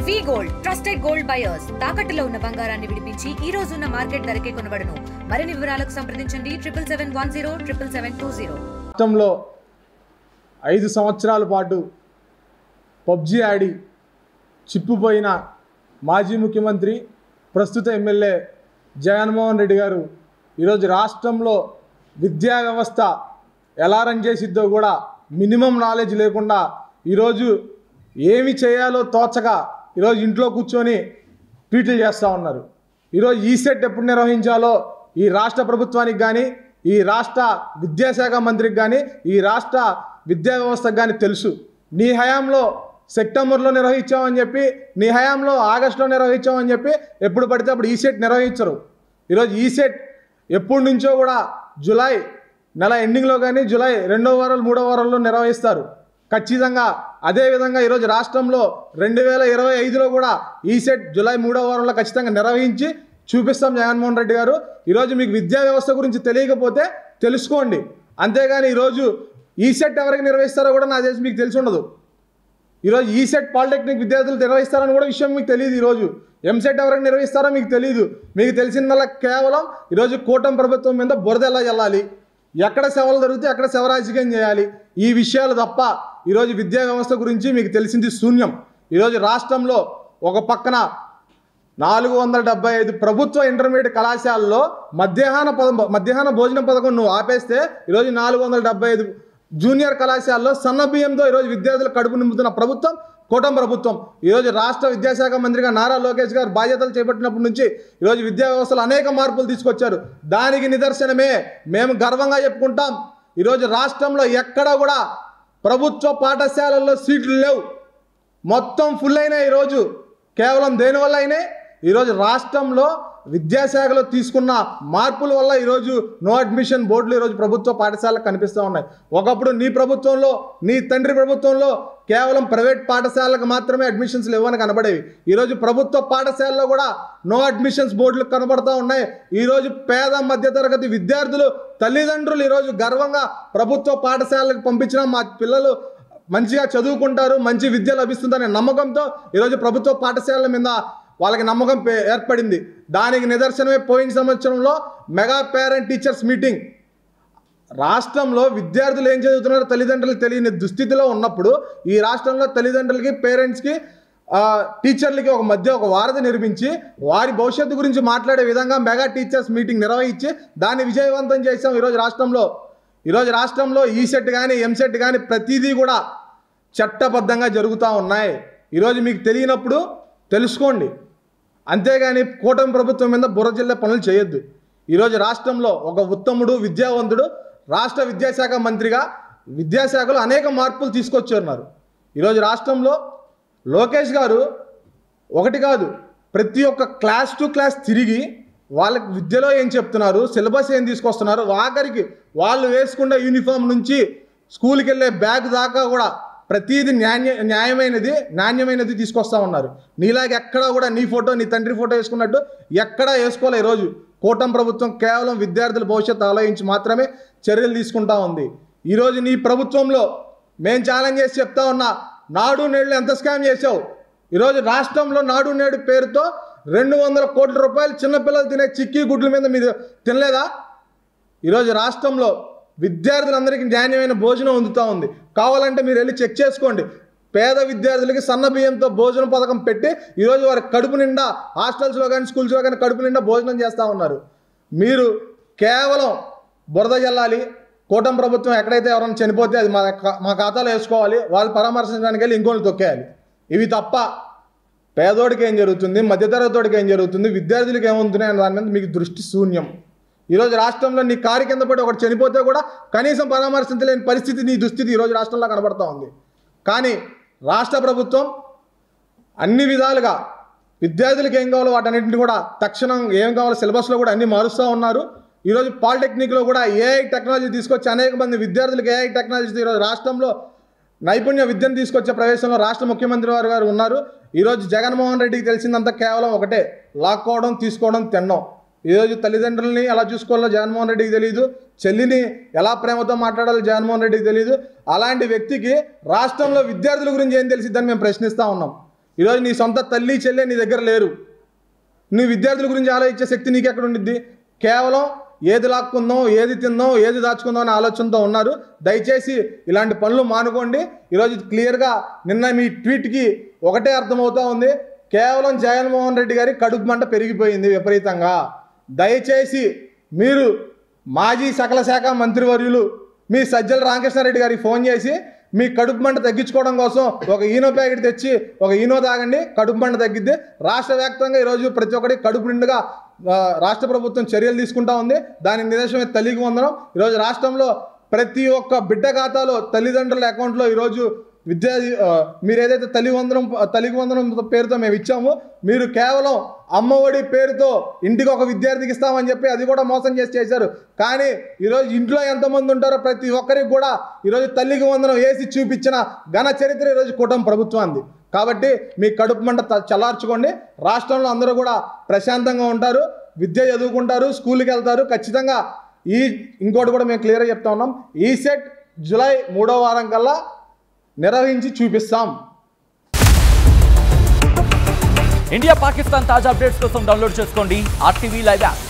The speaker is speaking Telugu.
వి గోల్డ్ ట్రస్టెడ్ గోల్డ్ బయర్స్ తాకట్టులో ఉన్న బంగారాన్ని విడిపించి ఈ రోజు ఉన్న మార్కెట్ ధరకే కొనబడును. మరిన్ని వివరాలకు సంప్రదించండి 7710777720. రాష్ట్రంలో 5 సంవత్సరాల పాటు పబ్జీ ఆడి చిప్పుపోయిన మాజీ ముఖ్యమంత్రి ప్రస్తుత ఎమ్మెల్యే జగన్మోహన్ రెడ్డి గారు ఈరోజు రాష్ట్రంలో విద్యా వ్యవస్థ ఎలా రన్ చేసిద్దో కూడా మినిమం నాలెడ్జ్ లేకుండా ఈరోజు ఏమి చేయాలో తోచక ఈరోజు ఇంట్లో కూర్చొని ట్వీట్లు చేస్తూ ఉన్నారు. ఈరోజు ఈసెట్ ఎప్పుడు నిర్వహించాలో ఈ రాష్ట్ర ప్రభుత్వానికి కానీ, ఈ రాష్ట్ర విద్యాశాఖ మంత్రికి కానీ, ఈ రాష్ట్ర విద్యా వ్యవస్థకు కానీ తెలుసు. నీ హయాంలో సెప్టెంబర్లో నిర్వహించామని చెప్పి, నీ హయాంలో ఆగస్టులో నిర్వహించామని చెప్పి ఎప్పుడు పడితే అప్పుడు ఈసెట్ నిర్వహించరు. ఈరోజు ఈసెట్ ఎప్పటి నుంచో కూడా జూలై నెల ఎండింగ్లో కానీ, జూలై 2వ వారం 3వ వారంలో నిర్వహిస్తారు ఖచ్చితంగా. అదేవిధంగా ఈరోజు రాష్ట్రంలో 2025లో కూడా ఈసెట్ జూలై 3వ వారంలో ఖచ్చితంగా నిర్వహించి చూపిస్తాం జగన్మోహన్ రెడ్డి గారు. ఈరోజు మీకు విద్యా వ్యవస్థ గురించి తెలియకపోతే తెలుసుకోండి. అంతేగాని ఈరోజు ఈసెట్ ఎవరికి నిర్వహిస్తారో కూడా నాకు తెలిసి మీకు తెలిసి ఉండదు. ఈరోజు ఈసెట్ పాలిటెక్నిక్ విద్యార్థులు నిర్వహిస్తారని కూడా విషయం మీకు తెలియదు. ఈరోజు ఎంసెట్ ఎవరికి నిర్వహిస్తారో మీకు తెలియదు. మీకు తెలిసిందల్లా కేవలం ఈరోజు కూటమి ప్రభుత్వం మీద బురద ఎలా చల్లాలి, ఎక్కడ సేవలు దొరికితే అక్కడ సేవ రాజకీయం చేయాలి, ఈ విషయాలు తప్ప ఈరోజు విద్యా వ్యవస్థ గురించి మీకు తెలిసింది శూన్యం. ఈరోజు రాష్ట్రంలో ఒక పక్కన 475 ప్రభుత్వ ఇంటర్మీడియట్ కళాశాలలో మధ్యాహ్న భోజన పథకం నువ్వు ఆపేస్తే ఈరోజు 475 జూనియర్ కళాశాలలో సన్న బియ్యంతో ఈరోజు విద్యార్థులు కడుపు నింపుతున్న ప్రభుత్వం కూటమి ప్రభుత్వం. ఈరోజు రాష్ట్ర విద్యాశాఖ మంత్రిగా నారా లోకేష్ గారు బాధ్యతలు చేపట్టినప్పటి నుంచి ఈరోజు విద్యా వ్యవస్థలో అనేక మార్పులు తీసుకొచ్చారు. దానికి నిదర్శనమే మేము గర్వంగా చెప్పుకుంటాం. ఈరోజు రాష్ట్రంలో ఎక్కడ కూడా ప్రభుత్వ పాఠశాలల్లో సీట్లు లేవు, మొత్తం ఫుల్ అయినాయి. ఈరోజు కేవలం దేనివల్ల అయినాయి? ఈరోజు రాష్ట్రంలో విద్యాశాఖలో తీసుకున్న మార్పుల వల్ల ఈరోజు నో అడ్మిషన్ బోర్డులు ఈరోజు ప్రభుత్వ పాఠశాలకు కనిపిస్తూ ఉన్నాయి. ఒకప్పుడు నీ ప్రభుత్వంలో, నీ తండ్రి ప్రభుత్వంలో కేవలం ప్రైవేట్ పాఠశాలకు మాత్రమే అడ్మిషన్స్ లేవని కనబడేవి. ఈరోజు ప్రభుత్వ పాఠశాలలో కూడా నో అడ్మిషన్స్ బోర్డులు కనబడుతూ ఉన్నాయి. ఈరోజు పేద మధ్యతరగతి విద్యార్థులు తల్లిదండ్రులు ఈరోజు గర్వంగా ప్రభుత్వ పాఠశాలకు పంపించిన మా పిల్లలు మంచిగా చదువుకుంటారు, మంచి విద్య లభిస్తుందనే నమ్మకంతో ఈరోజు ప్రభుత్వ పాఠశాలల మీద వాళ్ళకి నమ్మకం ఏర్పడింది. దానికి నిదర్శనమే పోయిన సంవత్సరంలో మెగా పేరెంట్ టీచర్స్ మీటింగ్. రాష్ట్రంలో విద్యార్థులు ఏం చదువుతున్నారో తల్లిదండ్రులు తెలియని దుస్థితిలో ఉన్నప్పుడు ఈ రాష్ట్రంలో తల్లిదండ్రులకి, పేరెంట్స్కి, టీచర్లకి ఒక వారధి నిర్మించి వారి భవిష్యత్తు గురించి మాట్లాడే విధంగా మెగా టీచర్స్ మీటింగ్ నిర్వహించి దాన్ని విజయవంతం చేసాం. ఈరోజు రాష్ట్రంలో ఈసెట్ కానీ, ఎంసెట్ కానీ ప్రతిదీ కూడా చట్టబద్ధంగా జరుగుతూ ఉన్నాయి. ఈరోజు మీకు తెలియనప్పుడు తెలుసుకోండి, అంతేగాని కూటమి ప్రభుత్వం మీద బుర్రజిల్లే పనులు చేయొద్దు. ఈరోజు రాష్ట్రంలో ఒక ఉత్తముడు, విద్యావంతుడు రాష్ట్ర విద్యాశాఖ మంత్రిగా విద్యాశాఖలో అనేక మార్పులు తీసుకొచ్చున్నారు. ఈరోజు రాష్ట్రంలో లోకేష్ గారు ఒకటి కాదు, ప్రతి ఒక్క క్లాస్ టు క్లాస్ తిరిగి వాళ్ళకి విద్యలో ఏం చెప్తున్నారు, సిలబస్ ఏం తీసుకొస్తున్నారు, ఆఖరికి వాళ్ళు వేసుకునే యూనిఫామ్ నుంచి స్కూల్కి వెళ్ళే బ్యాగ్ దాకా కూడా ప్రతిదీ నాణ్యమైనది తీసుకొస్తూ ఉన్నారు. నీలాగా ఎక్కడా కూడా నీ ఫోటో, నీ తండ్రి ఫోటో వేసుకున్నట్టు ఎక్కడా వేసుకోలే. ఈరోజు కూటమి ప్రభుత్వం కేవలం విద్యార్థుల భవిష్యత్తు ఆలోచించి మాత్రమే చర్యలు తీసుకుంటా ఉంది. ఈరోజు నీ ప్రభుత్వంలో మేము ఛాలెంజ్ చేసి చెప్తా ఉన్నా, నాడు నేడు ఎంత స్కామ్ చేసావు. ఈరోజు రాష్ట్రంలో నాడు నేడు పేరుతో 200 కోట్ల రూపాయలు చిన్నపిల్లలు తినే చిక్కీ గుడ్ల మీద మీరు తినలేదా? ఈరోజు రాష్ట్రంలో విద్యార్థులందరికీ న్యాయమైన భోజనం అందుతూ ఉంది. కావాలంటే మీరు వెళ్ళి చెక్ చేసుకోండి. పేద విద్యార్థులకి సన్న బియ్యంతో భోజన పథకం పెట్టి ఈరోజు వారి కడుపు నిండా హాస్టల్స్లో కానీ, స్కూల్స్లో కానీ కడుపు నిండా భోజనం చేస్తూ ఉన్నారు. మీరు కేవలం బురద జల్లాలి. కూటమి ప్రభుత్వం ఎక్కడైతే ఎవరైనా చనిపోతే అది మా ఖాతాలో వేసుకోవాలి, వాళ్ళు పరామర్శించడానికి వెళ్ళి ఇంకోళ్ళు తొక్కేయాలి. ఇవి తప్ప పేదోడికి ఏం జరుగుతుంది, మధ్యతరగతోడికి ఏం జరుగుతుంది, విద్యార్థులకి ఏమవుతున్నాయి అనే దాని మీద మీకు దృష్టి శూన్యం. ఈరోజు రాష్ట్రంలో నీ కారు కింద పడి ఒకటి చనిపోతే కూడా కనీసం పరామర్శించలేని పరిస్థితి, నీ దుస్థితి ఈరోజు రాష్ట్రంలో కనబడుతూ ఉంది. కానీ రాష్ట్ర ప్రభుత్వం అన్ని విధాలుగా విద్యార్థులకు ఏం కావాలో వాటన్నింటినీ కూడా తక్షణం ఏం కావాలో సిలబస్లో కూడా అన్నీ మారుస్తూ ఉన్నారు. ఈరోజు పాలిటెక్నిక్లో కూడా ఏఐ టెక్నాలజీ తీసుకొచ్చి అనేక మంది విద్యార్థులకు ఏఐ టెక్నాలజీ ఈరోజు రాష్ట్రంలో నైపుణ్య విద్యను తీసుకొచ్చే ప్రవేశంలో రాష్ట్ర ముఖ్యమంత్రి గారు ఉన్నారు. ఈరోజు జగన్మోహన్ రెడ్డికి తెలిసిందంతా కేవలం ఒకటే, లాక్కోవడం, తీసుకోవడం, తినడం. ఈరోజు తల్లిదండ్రులని ఎలా చూసుకోవాలో జగన్మోహన్ రెడ్డికి తెలియదు, చెల్లిని ఎలా ప్రేమతో మాట్లాడాలో జగన్మోహన్ రెడ్డికి తెలియదు. అలాంటి వ్యక్తికి రాష్ట్రంలో విద్యార్థుల గురించి ఏం తెలిసిద్దని మేము ప్రశ్నిస్తూ ఉన్నాం. ఈరోజు నీ సొంత తల్లి చెల్లె నీ దగ్గర లేరు. నీ విద్యార్థుల గురించి ఆలోచించే శక్తి నీకు ఎక్కడ ఉండిద్ది? కేవలం ఏది లాక్కుందాం, ఏది తిందాం, ఏది దాచుకుందాం అనే ఆలోచనతో ఉన్నారు. దయచేసి ఇలాంటి పనులు మానుకోండి. ఈరోజు క్లియర్గా నిన్న మీ ట్వీట్కి ఒకటే అర్థమవుతూ ఉంది, కేవలం జగన్మోహన్ రెడ్డి గారి కడుపు మంట పెరిగిపోయింది విపరీతంగా. దయచేసి మీరు మాజీ సకల శాఖ మంత్రివర్యులు మీ సజ్జల రామకృష్ణారెడ్డి గారికి ఫోన్ చేసి మీ కడుపు మంట తగ్గించుకోవడం కోసం ఒక ఈనో ప్యాకెట్ తెచ్చి ఒక ఈనో తాగండి, కడుపు మంట తగ్గిద్ది. రాష్ట్ర వ్యాప్తంగా ఈరోజు ప్రతి ఒక్కటి కడుపు నిండుగా రాష్ట్ర ప్రభుత్వం చర్యలు తీసుకుంటా ఉంది. దానికి నిదర్శనమే తల్లికి వందనం. ఈరోజు రాష్ట్రంలో ప్రతి ఒక్క బిడ్డ ఖాతాలో తల్లిదండ్రుల అకౌంట్లో ఈరోజు మీరు ఏదైతే తల్లికి వందనం పేరుతో మేము ఇచ్చామో, మీరు కేవలం అమ్మఒడి పేరుతో ఇంటికి ఒక విద్యార్థికి ఇస్తామని చెప్పి అది కూడా మోసం చేశారు. కానీ ఈరోజు ఇంట్లో ఎంతమంది ఉంటారో ప్రతి ఒక్కరికి కూడా ఈరోజు తల్లికి వందనం వేసి చూపించిన ఘన చరిత్ర ఈరోజు కూటమి ప్రభుత్వానికి. కాబట్టి మీ కడుపు మంట చల్లార్చుకోండి. రాష్ట్రంలో అందరూ కూడా ప్రశాంతంగా ఉంటారు, విద్య చదువుకుంటారు, స్కూల్కి వెళ్తారు. ఖచ్చితంగా ఇంకోటి కూడా మేము క్లియర్గా చెప్తా ఉన్నాం, ఈ సెట్ జూలై 3వ వారం కల్లా నిర్వహించి చూపిస్తాం. ఇండియా పాకిస్తాన్ తాజా అప్డేట్స్ కోసం డౌన్లోడ్ చేసుకోండి RTV లైవ్ యాప్.